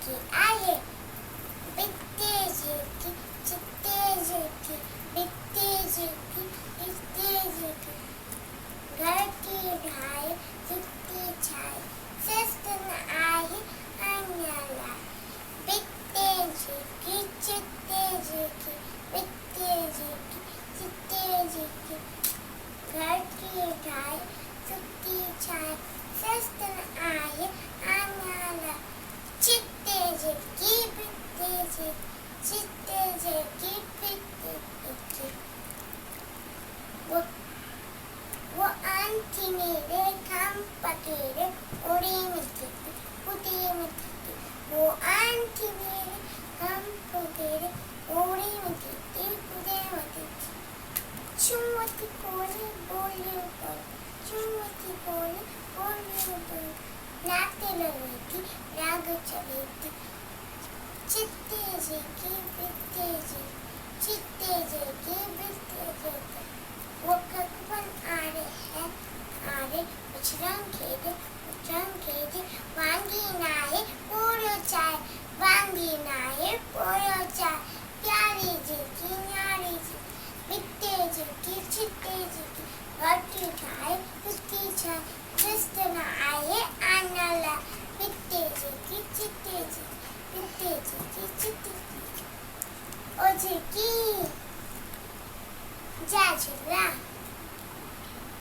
झिकी आहे बिकते झिकी चित्ते झिकी बिकते झिकी इतते झिकी घर की ढाई झुकती छाई सस्तन आहे अन्याला बिकते झिकी चित्ते झिकी बिकते झिकी चित्ते झिकी घर की ढाई झुकती छाई सस्तन आहे अन्याला चित्ते झिकी बिकते झिकी चित्ते झिकी बिकते झिकी वो आंटी मेरे काम पकेरे उड़ी मिट्टी वो आंटी मेरे काम पकेरे उड़ी मिट्टी कुदे मती चुम्मती कोले बोलियो बोल चुम्मती कोले बोलियो बोल नाते लवेती राग चलेती चित्ते झिकी बिकते झिकी चित्ते झिकी बिकते झिकी वो ककबन आरे है आरे उचरंग खेदे वांगी नाये पोरो चाय वांगी नाये पोरो चाय प्यारी झिकी न्यारी झिकी बिकते झिकी चित्ते झिकी घर की ढाई उसकी छाई